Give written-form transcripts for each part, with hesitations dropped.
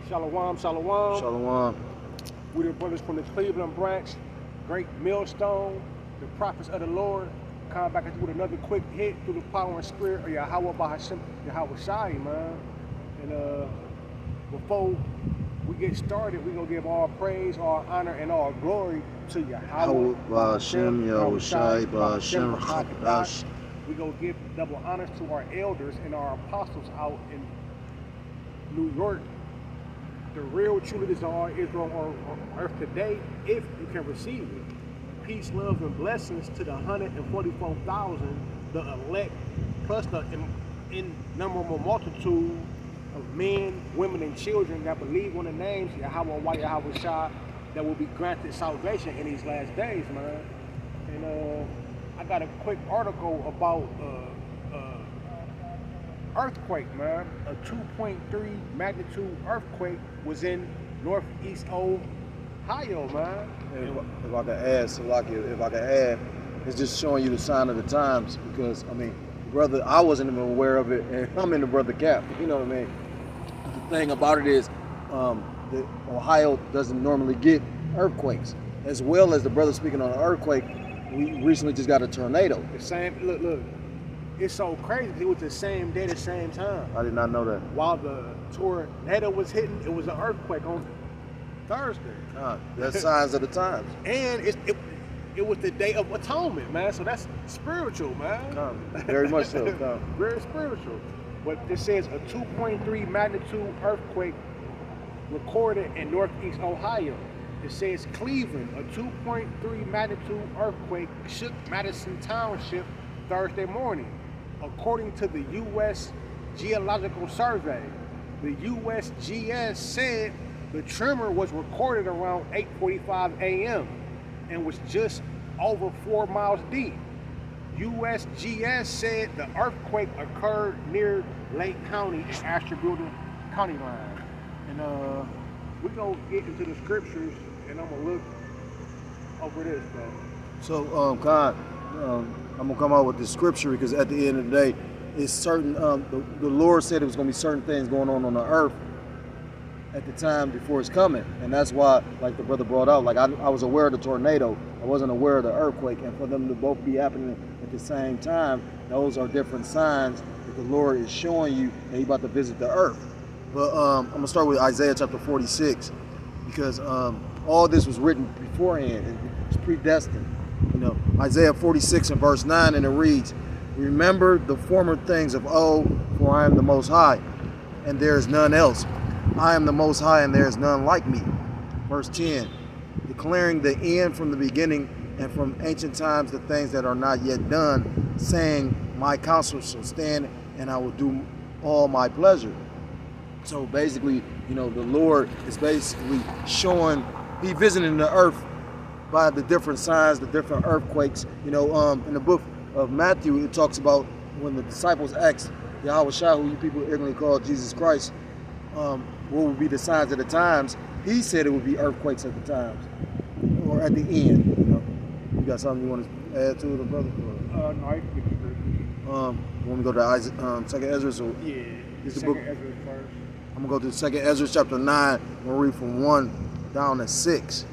Shalom, shalom. Shalom. We the brothers from the Cleveland branch, Great Millstone, the prophets of the Lord. Come back at you with another quick hit through the power and spirit of Yahweh Bahashim, Yahweh Shai, man. And before we get started, we're going to give all praise, all honor, and all glory to Yahweh Bahashim, Yahweh Shai, Bahashim, Chakadash. We're going to give double honors to our elders and our apostles out in New York. The real true leaders of all Israel on earth today, if you can receive it. Peace, love, and blessings to the 144,000, the elect, plus the innumerable multitude of men, women, and children that believe on the names Yahweh, Yahweh Shah, that will be granted salvation in these last days, man. And I got a quick article about earthquake, man. A 2.3 magnitude earthquake was in northeast Ohio, man. If I could add, Salaki, if I could add, it's just showing you the sign of the times, because, I mean, brother, I wasn't even aware of it, and I'm in the brother cap, you know what I mean? The thing about it is, that Ohio doesn't normally get earthquakes. As well as the brother speaking on an earthquake, we recently just got a tornado. The same, look. It's so crazy. It was the same day, the same time. I did not know that. While the tornado was hitting, it was an earthquake on Thursday. That's signs of the times. And it was the Day of Atonement, man. So that's spiritual, man. Very much so. Very spiritual. But it says a 2.3 magnitude earthquake recorded in northeast Ohio. It says Cleveland, a 2.3 magnitude earthquake shook Madison Township Thursday morning. According to the U.S. Geological Survey, the USGS said the tremor was recorded around 8:45 a.m. and was just over 4 miles deep. USGS said the earthquake occurred near Lake County and Ashtabula County line. And we're going to get into the scriptures, and I'm going to look over this, bro. So, Khan, I'm going to come out with the scripture, because at the end of the day, it's certain, the Lord said it was going to be certain things going on the earth at the time before it's coming. And that's why, like the brother brought out, like I was aware of the tornado, I wasn't aware of the earthquake, and for them to both be happening at the same time, those are different signs that the Lord is showing you that He's about to visit the earth. But I'm going to start with Isaiah chapter 46, because all this was written beforehand. It's predestined. You know, Isaiah 46 and verse 9, and it reads, "Remember the former things of old, for I am the Most High, and there is none else. I am the Most High, and there is none like me." Verse 10, "Declaring the end from the beginning, and from ancient times the things that are not yet done, saying, my counsel shall stand, and I will do all my pleasure." So basically, you know, the Lord is basically showing, He visiting the earth by the different signs, the different earthquakes. You know, in the book of Matthew, it talks about when the disciples asked Yahweh Shah, who you people ignorantly call Jesus Christ, what would be the signs of the times? He said it would be earthquakes at the times, or at the end. You know, you got something you want to add to it, brother? No, I can get the When we go to Second Ezra, so yeah, it's the Second book. Ezra first. I'm gonna go to Second Ezra chapter 9. I'm gonna read from 1 down to 6,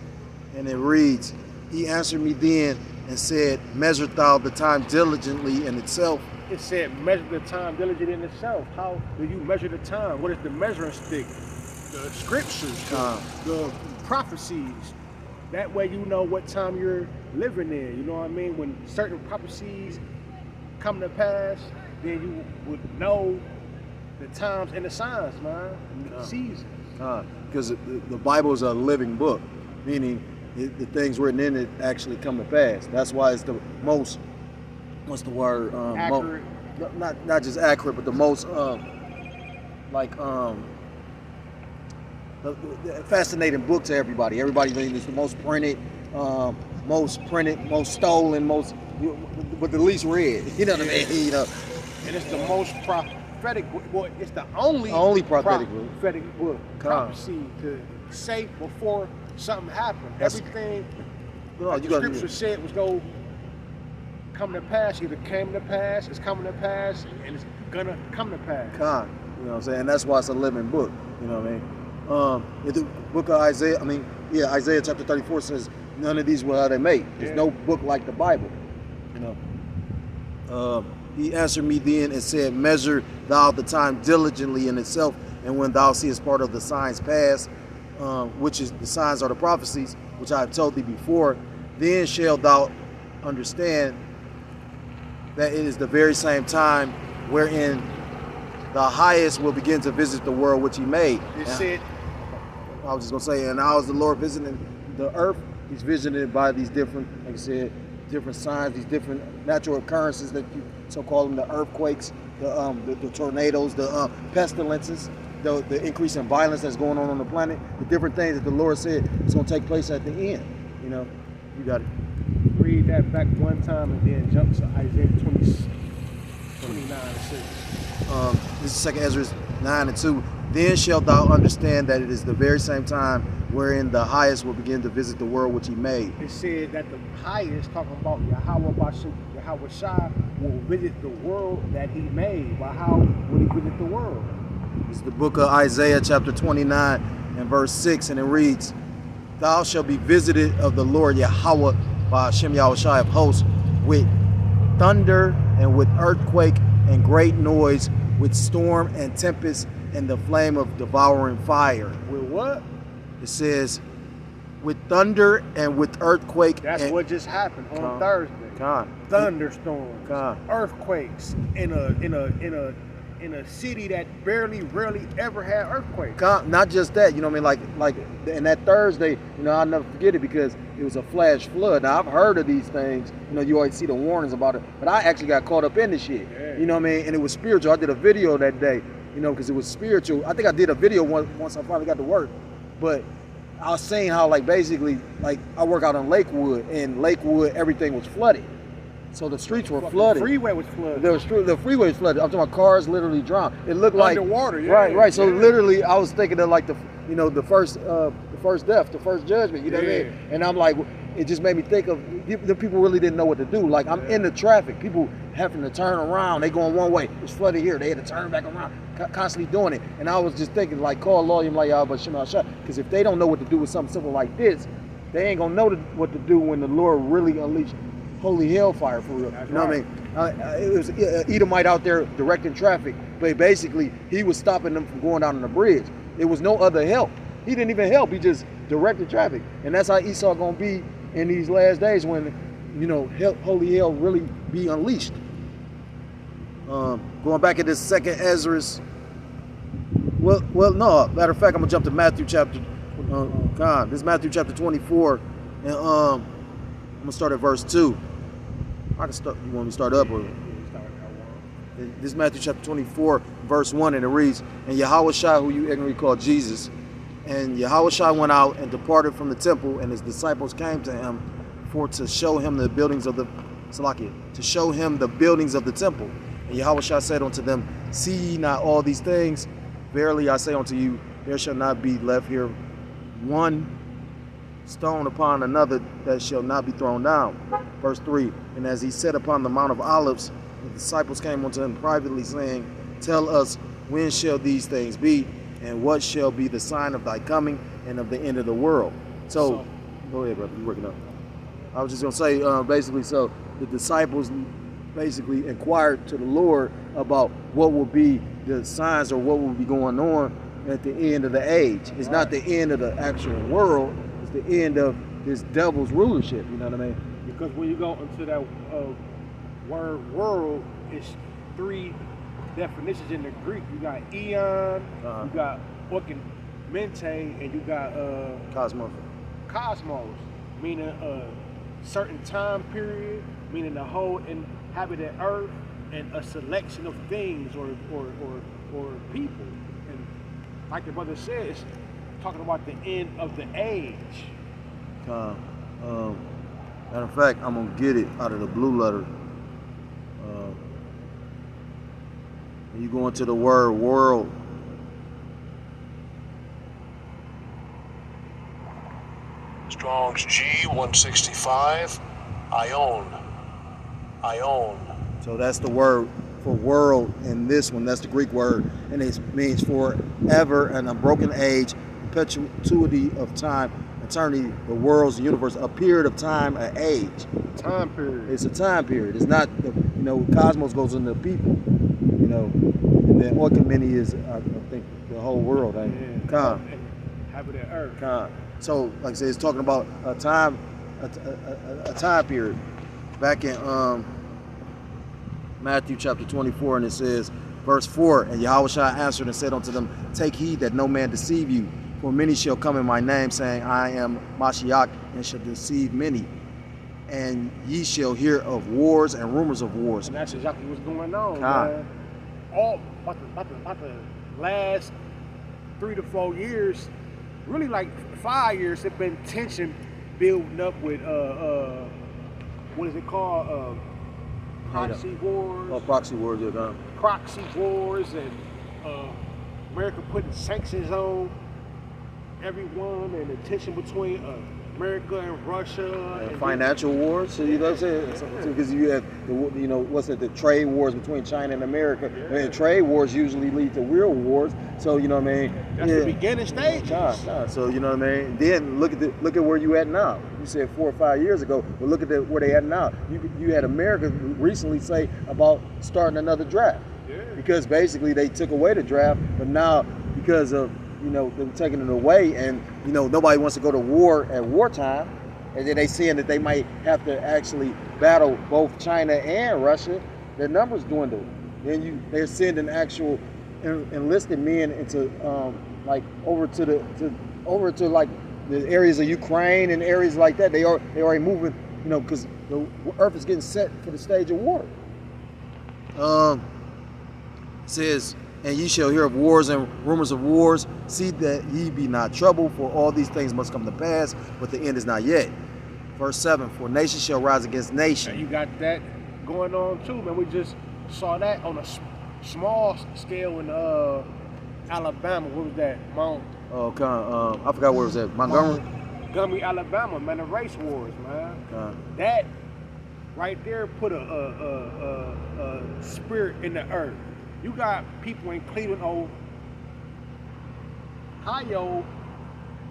and it reads, "He answered me then and said, Measure thou the time diligently in itself." It said, measure the time diligently in itself. How do you measure the time? What is the measuring stick? The scriptures, the prophecies. That way you know what time you're living in. You know what I mean? When certain prophecies come to pass, then you would know the times and the signs, man, and the seasons. Because the Bible is a living book, meaning the things written in it actually come to pass. That's why it's the most, what's the word? Accurate. Not just accurate, but the most, fascinating book to everybody. Everybody thinks it's the most printed, most stolen, but the least read. You know what I mean? You know, and it's the most prophetic. Well, it's the only prophetic book. Prophecy to say before something happened. Everything the scripture said was going to come to pass. Either came to pass, it's coming to pass, and it's gonna come to pass. You know what I'm saying? That's why it's a living book. You know what I mean? In the book of Isaiah, Isaiah chapter 34 says, none of these were they made. There's no book like the Bible. You know. He answered me then and said, measure thou the time diligently in itself, and when thou seest part of the signs past, which is the signs are the prophecies, which I have told thee before, then shalt thou understand that it is the very same time wherein the highest will begin to visit the world which he made. It said, I was just gonna say, and now is the Lord visiting the earth. He's visited by these different, like I said, different signs, these different natural occurrences that you so call them, the earthquakes, the tornadoes, the pestilences, the increase in violence that's going on the planet, the different things that the Lord said is gonna take place at the end. You know, you got it. Read that back one time and then jump to Isaiah 29 and 6. This is 2 Ezra 9 and 2. Then shalt thou understand that it is the very same time wherein the highest will begin to visit the world which he made. It said that the highest, talking about Yahweh Bashim, Yahweh Shai, will visit the world that he made. By how will he visit the world? This is the book of Isaiah chapter 29 and verse 6, and it reads, thou shalt be visited of the Lord Yahweh by Hashem Yahweh Shai of hosts, with thunder and with earthquake and great noise, with storm and tempest and the flame of devouring fire. With what? It says, with thunder and with earthquake. That's what just happened on Thursday. Thunderstorms, earthquakes in a city that rarely ever had earthquakes. Not just that, you know what I mean? Like and that Thursday, you know, I'll never forget it because it was a flash flood. Now I've heard of these things, you know, you always see the warnings about it, but I actually got caught up in this shit. Yeah. You know what I mean? And it was spiritual. I did a video that day, you know, because it was spiritual. I think I did a video once I finally got to work, but I was saying how, like, basically, like, I work out in Lakewood, and Lakewood, everything was flooded. So the streets were flooded. The freeway was flooded. The freeway was flooded. I'm talking about cars literally drowned. It looked like underwater. Yeah, right. So literally, I was thinking of like the first death, the first judgment. You know what I mean? And I'm like, it just made me think of the people really didn't know what to do. Like, I'm in the traffic, people having to turn around. They going one way. It's flooded here. They had to turn back around, constantly doing it. And I was just thinking, like, call law, like because if they don't know what to do with something simple like this, they ain't gonna know what to do when the Lord really unleashed holy hellfire for real. You know what I mean? It was Edomite out there directing traffic, but basically he was stopping them from going down on the bridge. There was no other help. He didn't even help. He just directed traffic, and that's how Esau gonna be in these last days when, you know, holy hell really be unleashed. Going back at this 2 Ezra. Well, no. Matter of fact, I'm gonna jump to Matthew chapter. This is Matthew chapter 24, and I'm gonna start at verse 2. I can start. You want me to start up or? This is Matthew chapter 24, verse 1, and it reads, and Yahweh Shai, who you ignorantly call Jesus, and Yahweh Shai went out and departed from the temple, and his disciples came to him to show him the buildings of the temple. And Yahweh Shai said unto them, see ye not all these things? Verily I say unto you, there shall not be left here one stone upon another that shall not be thrown down. Verse 3, and as he sat upon the Mount of Olives, the disciples came unto him privately, saying, tell us, when shall these things be, and what shall be the sign of thy coming and of the end of the world? So go ahead, brother, you're working up. I was just going to say, basically, so the disciples basically inquired to the Lord about what will be the signs or what will be going on at the end of the age. It's not the end of the actual world, it's the end of this devil's rulership, you know what I mean? Because when you go into that word world, it's three definitions in the Greek. You got eon, you got mente, and you got cosmos, meaning a certain time period, meaning the whole inhabited earth, and a selection of things or people. And like the brother said, it's talking about the end of the age. Matter of fact, I'm gonna get it out of the blue letter. When you go into the word world, Strong's G165, Ion. So that's the word for world in this one. That's the Greek word, and it means forever and a broken age, perpetuity of time, eternity, the world's universe, a period of time, an age. Time period. It's a time period. It's not, cosmos goes into people, and then Oikumene is, I think, the whole world. And inhabited earth. So, like I said, it's talking about a time period. Back in Matthew chapter 24, and it says, verse 4, and Yahushua answered and said unto them, take heed that no man deceive you, for many shall come in my name, saying, I am Mashiach, and shall deceive many. And ye shall hear of wars and rumors of wars. And that's exactly what's going on, man. All about the last 3 to 4 years, really like 5 years, have been tension building up with what is it called? Proxy wars. Oh, proxy wars, yeah. Proxy wars, and America putting sanctions on everyone, and the tension between America and Russia. And financial wars, so you know what I'm saying? Because you have, the trade wars between China and America. Yeah. I mean, trade wars usually lead to real wars. So you know what I mean? That's the beginning stages. So you know what I mean? Then look at where you at now. You said 4 or 5 years ago, but look at where they at now. You had America recently say about starting another draft. Yeah. Because basically they took away the draft, but now because of them taking it away, and nobody wants to go to war at wartime, and then they seeing that they might have to actually battle both China and Russia. Their numbers dwindle. Then they're sending actual enlisted men into over to like the areas of Ukraine and areas like that. They already moving, because the earth is getting set for the stage of war. It says, and ye shall hear of wars and rumors of wars. See that ye be not troubled, for all these things must come to pass, but the end is not yet. Verse 7, for nation shall rise against nation. And you got that going on too, man. We just saw that on a small scale in Alabama. What was that? I forgot where it was at. Montgomery, Alabama, man. The race wars, man. That right there put a spirit in the earth. You got people in Cleveland, Ohio,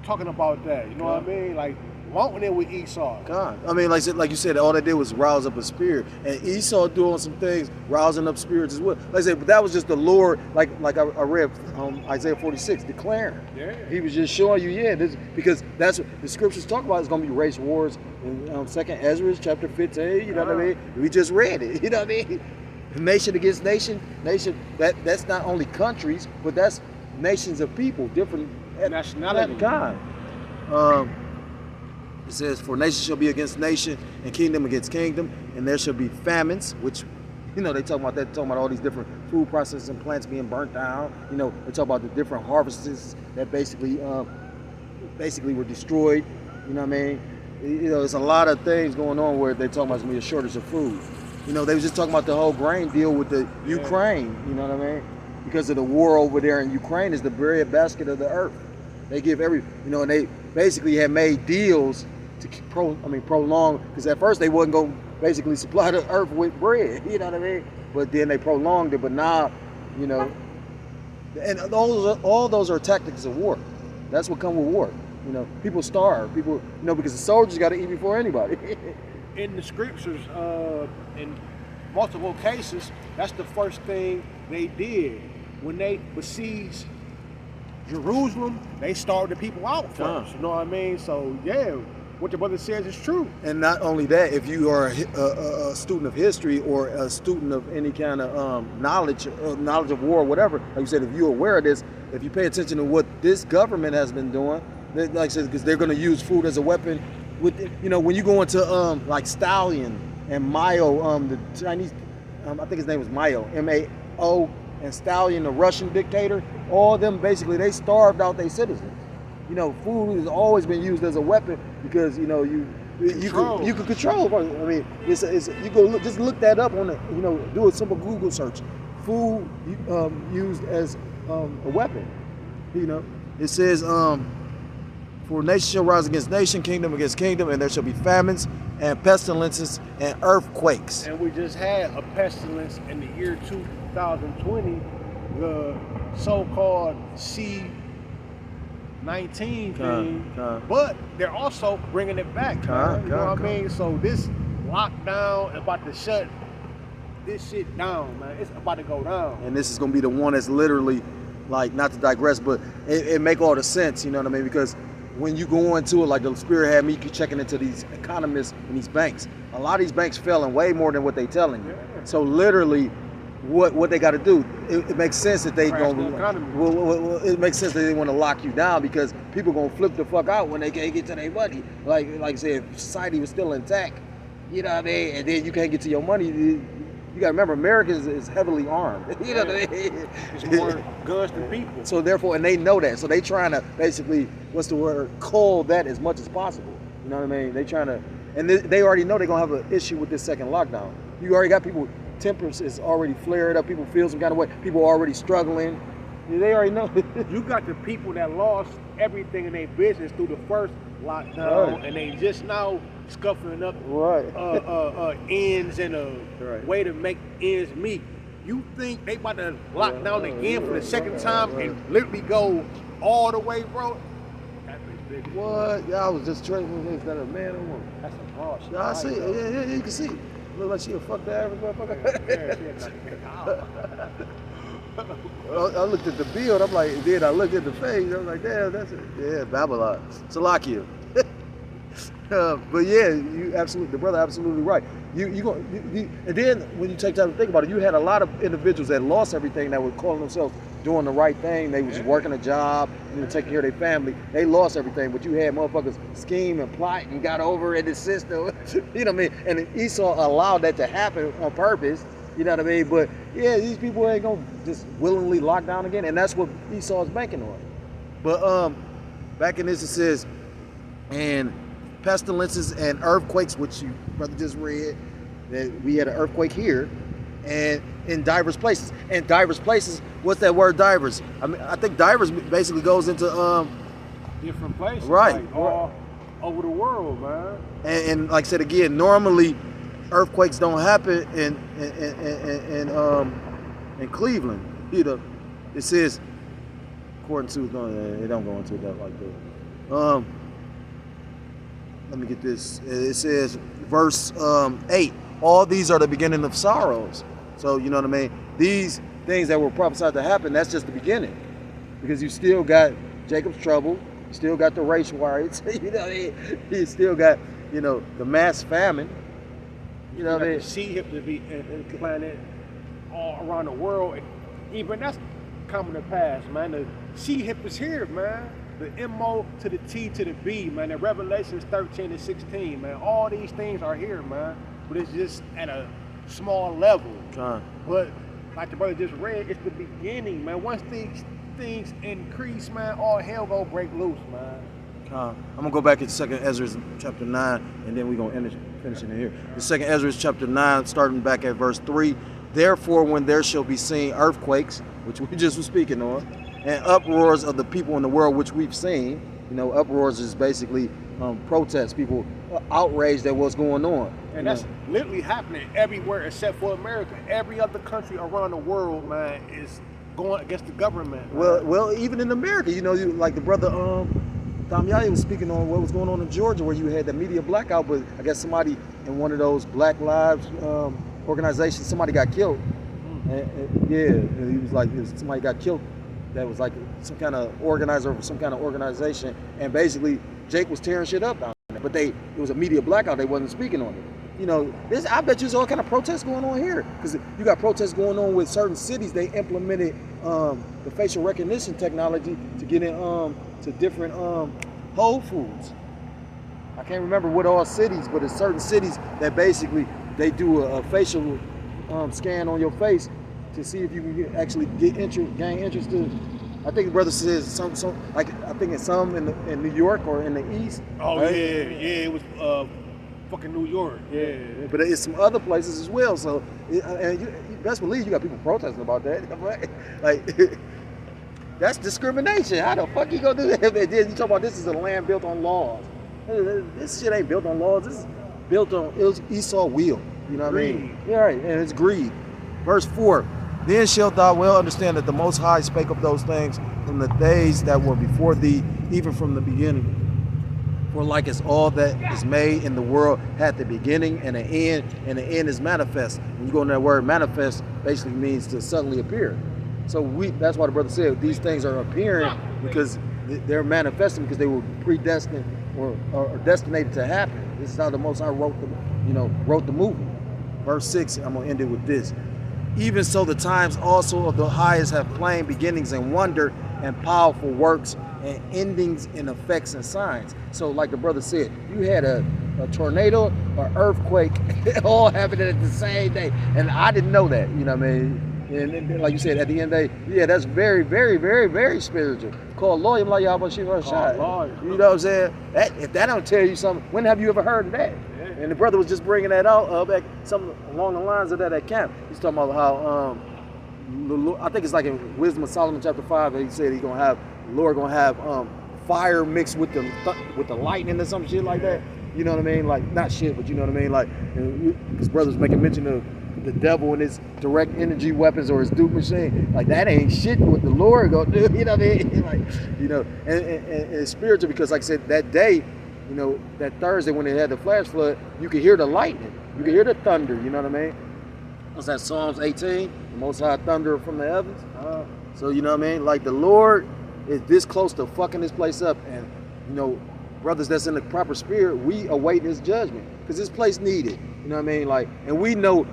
talking about that. You know what I mean? Like wanting it with Esau. I mean, like you said, all they did was rouse up a spirit, and Esau doing some things, rousing up spirits as well. Like I said, but that was just the Lord. Like I read Isaiah 46, declaring. Yeah. He was just showing you, this, because that's what the scriptures talk about. It's going to be race wars in 2nd Ezra chapter 15. You know what I mean? We just read it. You know what I mean? Nation against nation, that's not only countries, but that's nations of people, different nationality. It says, for nation shall be against nation, and kingdom against kingdom, and there shall be famines, which, they talk about that, talking about all these different food processing plants being burnt down. They talk about the different harvests that basically were destroyed. You know what I mean? There's a lot of things going on where they talk about there's gonna be a shortage of food. They was just talking about the whole grain deal with the Ukraine, you know what I mean? Because of the war over there in Ukraine is the bread basket of the earth. They give and they basically had made deals to prolong, because at first they wasn't going to basically supply the earth with bread, you know what I mean? But then they prolonged it, but now, and all those are tactics of war. That's what comes with war. People starve, because the soldiers got to eat before anybody. In the scriptures, in multiple cases, that's the first thing they did. When they besieged Jerusalem, they started the people out first. You know what I mean? So, yeah, what the brother says is true. And not only that, if you are a student of history or a student of any kind of knowledge of war or whatever, like you said, if you're aware of this, if you pay attention to what this government has been doing, like I said, because they're going to use food as a weapon. When you go into like Stalin and Mao, the Chinese, I think his name was Mao, M-A-O, and Stalin, the Russian dictator, all of them basically, they starved out their citizens. Food has always been used as a weapon because you can control. I mean, you go just look that up on do a simple Google search. Food used as a weapon. It says. For nation shall rise against nation, kingdom against kingdom, and there shall be famines and pestilences and earthquakes. And we just had a pestilence in the year 2020, the so-called sea 19 Con. thing, but they're also bringing it back. Man. You know what I mean? So this lockdown about to shut this shit down, man. It's about to go down. And this is gonna be the one that's literally, like, not to digress, but it make all the sense, you know what I mean? Because when you go into it, like the Spirit had me checking into these economists and these banks, a lot of these banks failing way more than what they telling you. Yeah. So literally, what they got to do, it makes sense that they Crash don't. the economy. Well, it makes sense that they want to lock you down because people gonna flip the fuck out when they can't get to their money. Like I said, if society was still intact, you know what I mean, and then you can't get to your money. You gotta remember, America is heavily armed. You know what I mean? It's more guns than people. So therefore, and they know that. So they trying to basically, what's the word, cull that as much as possible. You know what I mean? They trying to, and they already know they're gonna have an issue with this second lockdown. You already got people, tempers is already flared up. People feel some kind of way. People are already struggling. They already know. You got the people that lost everything in their business through the first lockdown, Right. and they just now scuffling up Right. ends and a Right. way to make ends meet. You think they about to lock down again for the second time and literally go all the way, bro? That bitch big. What? Yeah, I was just trading. Is that a man or woman? That's a broad shit. Yeah, I see like it. that. Yeah, you can see it. Look like she a fuck the average motherfucker. Yeah, she had like a cow. I looked at the build, I'm like, then I looked at the face, I was like, damn, that's it. Yeah, Babylon. Salakia. But yeah, the brother absolutely right. And then when you take time to think about it, you had a lot of individuals that lost everything that were calling themselves doing the right thing. They was working a job, you know, taking care of their family. They lost everything, but you had motherfuckers scheme and plot and got over in the system. You know what I mean? And Esau allowed that to happen on purpose. You know what I mean? But yeah, these people ain't gonna just willingly lock down again, and that's what Esau is banking on. But back in this it says, and pestilences and earthquakes, which you brother just read, that we had an earthquake here, and in diverse places. And diverse places, what's that word diverse? I mean, I think diverse basically goes into Different places, Right, like all over the world, man. and like I said again, normally earthquakes don't happen in Cleveland. You know, it says according to it don't go into that like that. Let me get this. It says verse 8. All these are the beginning of sorrows. So you know what I mean. These things that were prophesied to happen, that's just the beginning, because you still got Jacob's trouble. You still got the race riots. You know, you still got, you know, the mass famine. You know, the sea hip to be implanted all around the world. Even that's coming to pass, man. The sea hip is here, man. The M-O to the T to the B, man. The Revelations 13 and 16, man. All these things are here, man. But it's just at a small level. But like the brother just read, it's the beginning, man. Once these things increase, man, all hell gonna break loose, man. I'm gonna go back to 2nd Ezra chapter 9, and then we're gonna finish it here. The 2nd Ezra chapter 9, starting back at verse 3. Therefore, when there shall be seen earthquakes, which we just were speaking on, and uproars of the people in the world, which we've seen. You know, uproars is basically protests, people outraged at what's going on. And that's literally happening everywhere except for America. Every other country around the world, man, is going against the government. Well, even in America, you know, like the brother Tom Yahya was speaking on what was going on in Georgia, where you had the media blackout, but I guess somebody in one of those Black Lives organizations, somebody got killed. And he was like, somebody got killed. That was like some kind of organizer of some kind of organization, and basically Jake was tearing shit up down there. But it was a media blackout. They wasn't speaking on it. You know, I bet there's all kind of protests going on here, because you got protests going on with certain cities. They implemented the facial recognition technology to get in to different Whole Foods. I can't remember what all cities, but it's certain cities that basically they do a facial scan on your face to see if you can actually gain interest in. I think the brother says some like I think it's some in New York or in the East. Oh right? yeah, it was fucking New York. Yeah, but it's some other places as well. So and you best believe you got people protesting about that. Like that's discrimination. How the fuck you gonna do that? You talk about this is a land built on laws. This shit ain't built on laws. This is built on Esau will. You know what I mean? Yeah, right. And it's greed. Verse 4. Then shalt thou well understand that the Most High spake of those things from the days that were before thee, even from the beginning. For like as all that is made in the world had the beginning and an end, and the end is manifest. When you go into that word manifest, basically means to suddenly appear. So that's why the brother said these things are appearing because they're manifesting because they were predestined or destinated to happen. This is how the Most High wrote the movie. Verse 6, I'm gonna end it with this. Even so the times also of the highest have plain beginnings and wonder and powerful works and endings in effects and signs. So like the brother said, you had a tornado or earthquake all happening at the same day. And I didn't know that, you know what I mean? And like you said, at the end of the day, yeah, that's very, very, very, very spiritual. Call lawyer like y'all, but she was shot. You know what I'm saying? If that don't tell you something, when have you ever heard of that? Yeah. And the brother was just bringing that out back something along the lines of that at camp. He's talking about how I think it's like in Wisdom of Solomon chapter 5, he said he's gonna have the Lord gonna have fire mixed with the lightning or some shit like that. You know what I mean? Like not shit, but you know what I mean? Like his brother's making mention of the devil and his direct energy weapons or his Duke machine. Like that ain't shit what the Lord gonna do. You know what I mean? Like, you know, and it's spiritual because like I said, that day, you know, that Thursday when they had the flash flood, you could hear the lightning. You could hear the thunder, you know what I mean? What's that, Psalms 18? The Most High thunder from the heavens. So you know what I mean? Like the Lord is this close to fucking this place up, and you know, brothers that's in the proper spirit, we await his judgment because this place needed. You know what I mean? Like, and we know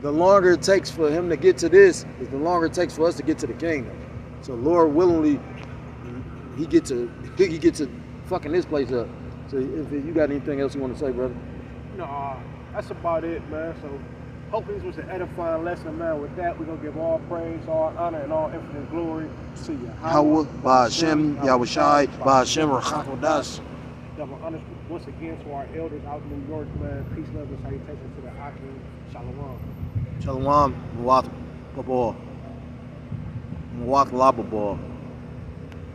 the longer it takes for him to get to this, is the longer it takes for us to get to the kingdom. So Lord willingly, he get to fucking this place up. So if you got anything else you want to say, brother? No, that's about it, man. So hopefully this was an edifying lesson, man. With that, we're going to give all praise, all honor, and all infinite glory to you. Yahweh, Ba'Hashem, Yahushai, Ba'Hashem, Rachakodash. Once again, to our elders out in New York, man, peace, love, and salutations to the Akim. Shalom. Shalom, Mwak Labor. Mwak Labor.